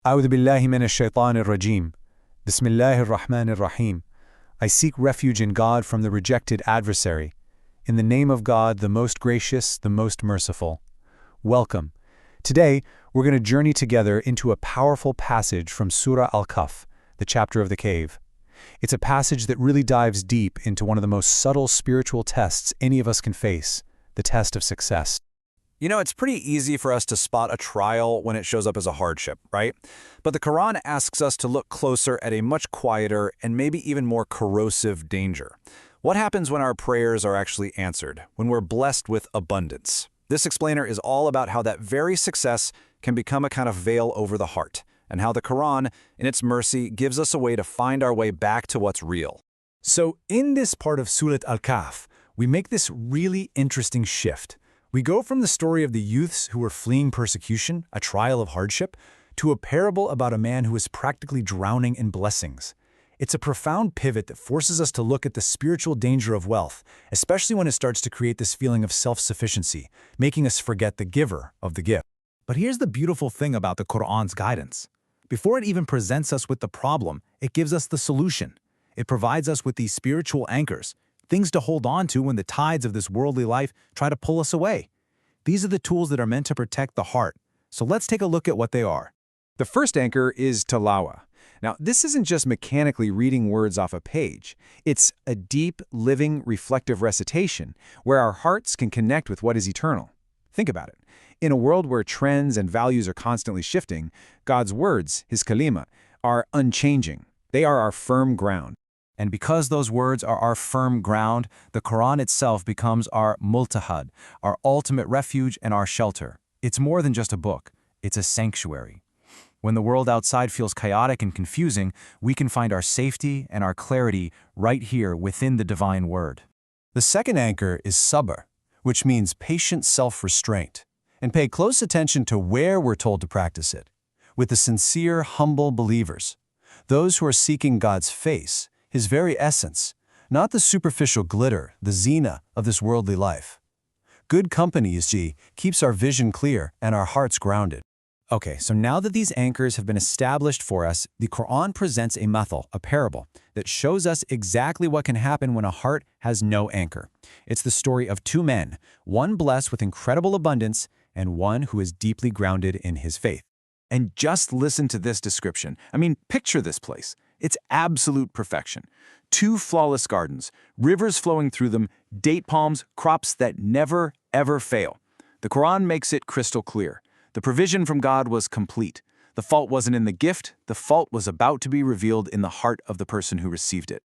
أعوذ بالله من الشيطان الرجيم. بسم الله الرحمن الرحيم. I seek refuge in God from the rejected adversary. In the name of God, the most gracious, the most merciful. Welcome. Today, we're going to journey together into a powerful passage from Sūrah al-Kahf, the chapter of the cave. It's a passage that really dives deep into one of the most subtle spiritual tests any of us can face, the test of success. You know, it's pretty easy for us to spot a trial when it shows up as a hardship, right? But the Quran asks us to look closer at a much quieter and maybe even more corrosive danger. What happens when our prayers are actually answered, when we're blessed with abundance? This explainer is all about how that very success can become a kind of veil over the heart, and how the Quran, in its mercy, gives us a way to find our way back to what's real. So in this part of Surah al-Kahf, we make this really interesting shift. We go from the story of the youths who were fleeing persecution, a trial of hardship, to a parable about a man who is practically drowning in blessings. It's a profound pivot that forces us to look at the spiritual danger of wealth, especially when it starts to create this feeling of self-sufficiency, making us forget the giver of the gift. But here's the beautiful thing about the Qur'an's guidance. Before it even presents us with the problem, it gives us the solution. It provides us with these spiritual anchors, things to hold on to when the tides of this worldly life try to pull us away. These are the tools that are meant to protect the heart. So let's take a look at what they are. The first anchor is tilawah. Now, this isn't just mechanically reading words off a page. It's a deep, living, reflective recitation where our hearts can connect with what is eternal. Think about it. In a world where trends and values are constantly shifting, God's words, His kalima, are unchanging. They are our firm ground. And because those words are our firm ground, the Quran itself becomes our multahad, our ultimate refuge and our shelter. It's more than just a book. It's a sanctuary. When the world outside feels chaotic and confusing, we can find our safety and our clarity right here within the divine word. The second anchor is sabr, which means patient self-restraint. And pay close attention to where we're told to practice it. With the sincere, humble believers, those who are seeking God's face, His very essence, not the superficial glitter, the zina of this worldly life. Good company, keeps our vision clear and our hearts grounded. Okay, so now that these anchors have been established for us, the Quran presents a mathal, a parable, that shows us exactly what can happen when a heart has no anchor. It's the story of two men, one blessed with incredible abundance and one who is deeply grounded in his faith. And just listen to this description. I mean, picture this place. It's absolute perfection. Two flawless gardens, rivers flowing through them, date palms, crops that never, ever fail. The Quran makes it crystal clear. The provision from God was complete. The fault wasn't in the gift, the fault was about to be revealed in the heart of the person who received it.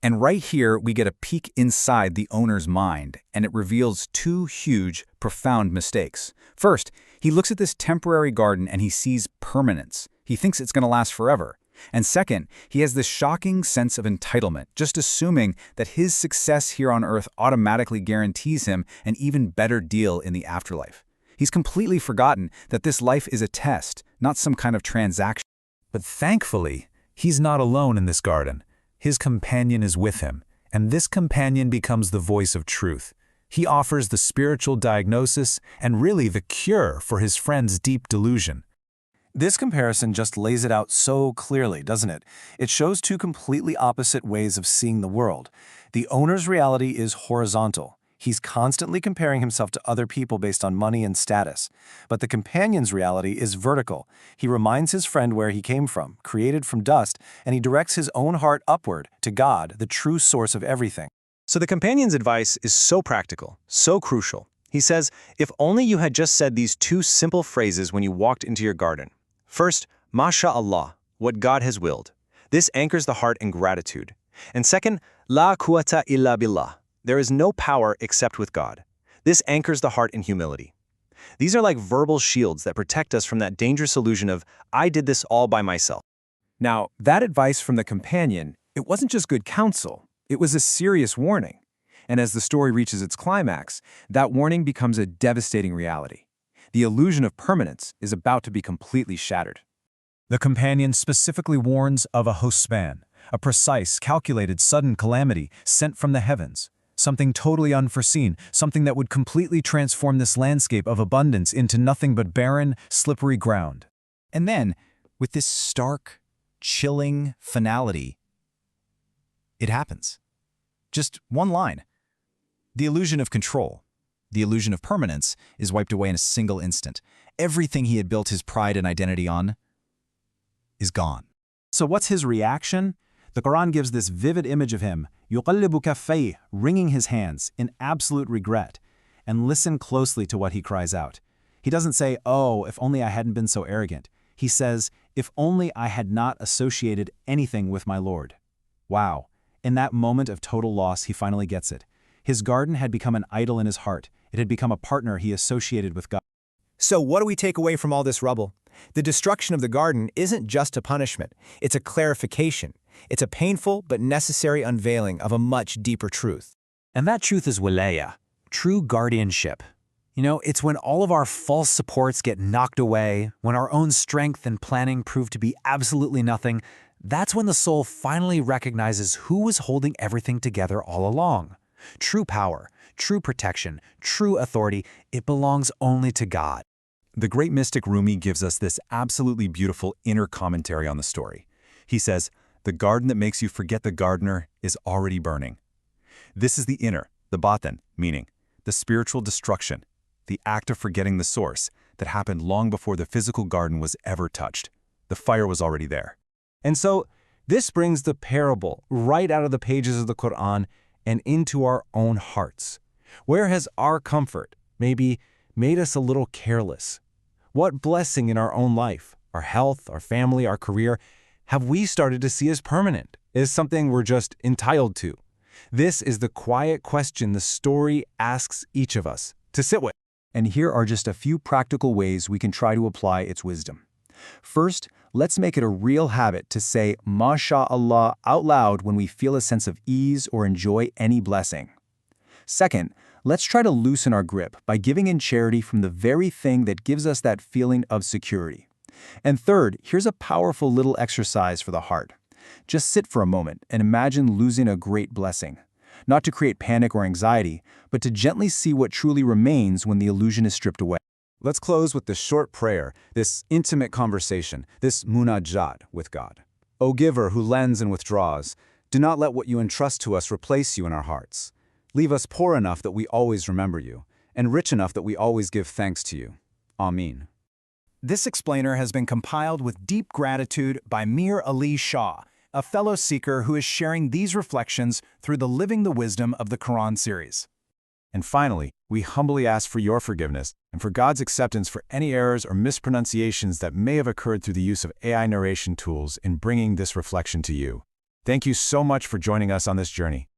And right here, we get a peek inside the owner's mind, and it reveals two huge, profound mistakes. First, he looks at this temporary garden and he sees permanence. He thinks it's going to last forever. And second, he has this shocking sense of entitlement, just assuming that his success here on earth automatically guarantees him an even better deal in the afterlife. He's completely forgotten that this life is a test, not some kind of transaction. But thankfully, he's not alone in this garden. His companion is with him, and this companion becomes the voice of truth. He offers the spiritual diagnosis and really the cure for his friend's deep delusion. This comparison just lays it out so clearly, doesn't it? It shows two completely opposite ways of seeing the world. The owner's reality is horizontal. He's constantly comparing himself to other people based on money and status. But the companion's reality is vertical. He reminds his friend where he came from, created from dust, and he directs his own heart upward to God, the true source of everything. So the companion's advice is so practical, so crucial. He says, if only you had just said these two simple phrases when you walked into your garden. First, MashaAllah, what God has willed. This anchors the heart in gratitude. And second, La quwwata illa billah. There is no power except with God. This anchors the heart in humility. These are like verbal shields that protect us from that dangerous illusion of, I did this all by myself. Now, that advice from the companion, it wasn't just good counsel. It was a serious warning. And as the story reaches its climax, that warning becomes a devastating reality. The illusion of permanence is about to be completely shattered. The companion specifically warns of a husban, a precise, calculated, sudden calamity sent from the heavens. Something totally unforeseen, something that would completely transform this landscape of abundance into nothing but barren, slippery ground. And then, with this stark, chilling finality. It happens. Just one line. The illusion of control, the illusion of permanence, is wiped away in a single instant. Everything he had built his pride and identity on is gone. So what's his reaction? The Quran gives this vivid image of him, يُقَلِّبُ كَفَّيْهِ, wringing his hands in absolute regret. And listen closely to what he cries out. He doesn't say, "Oh, if only I hadn't been so arrogant." He says, "If only I had not associated anything with my Lord." Wow. In that moment of total loss, he finally gets it. His garden had become an idol in his heart. It had become a partner he associated with God. So what do we take away from all this rubble? The destruction of the garden isn't just a punishment. It's a clarification. It's a painful but necessary unveiling of a much deeper truth. And that truth is wilayah, true guardianship. You know, it's when all of our false supports get knocked away, when our own strength and planning prove to be absolutely nothing, that's when the soul finally recognizes who was holding everything together all along. True power, true protection, true authority, it belongs only to God. The great mystic Rumi gives us this absolutely beautiful inner commentary on the story. He says, "The garden that makes you forget the gardener is already burning." This is the inner, the batin, meaning the spiritual destruction, the act of forgetting the source that happened long before the physical garden was ever touched. The fire was already there. And so, this brings the parable right out of the pages of the Qur'an and into our own hearts. Where has our comfort maybe made us a little careless? What blessing in our own life, our health, our family, our career, have we started to see as permanent, as something we're just entitled to? This is the quiet question the story asks each of us to sit with. And here are just a few practical ways we can try to apply its wisdom. First, let's make it a real habit to say MashaAllah out loud when we feel a sense of ease or enjoy any blessing. Second, let's try to loosen our grip by giving in charity from the very thing that gives us that feeling of security. And third, here's a powerful little exercise for the heart. Just sit for a moment and imagine losing a great blessing. Not to create panic or anxiety, but to gently see what truly remains when the illusion is stripped away. Let's close with this short prayer, this intimate conversation, this munajat with God. O giver who lends and withdraws, do not let what you entrust to us replace you in our hearts. Leave us poor enough that we always remember you, and rich enough that we always give thanks to you. Amin. This explainer has been compiled with deep gratitude by Mir Ali Shah, a fellow seeker who is sharing these reflections through the Living the Wisdom of the Quran series. And finally, we humbly ask for your forgiveness and for God's acceptance for any errors or mispronunciations that may have occurred through the use of AI narration tools in bringing this reflection to you. Thank you so much for joining us on this journey.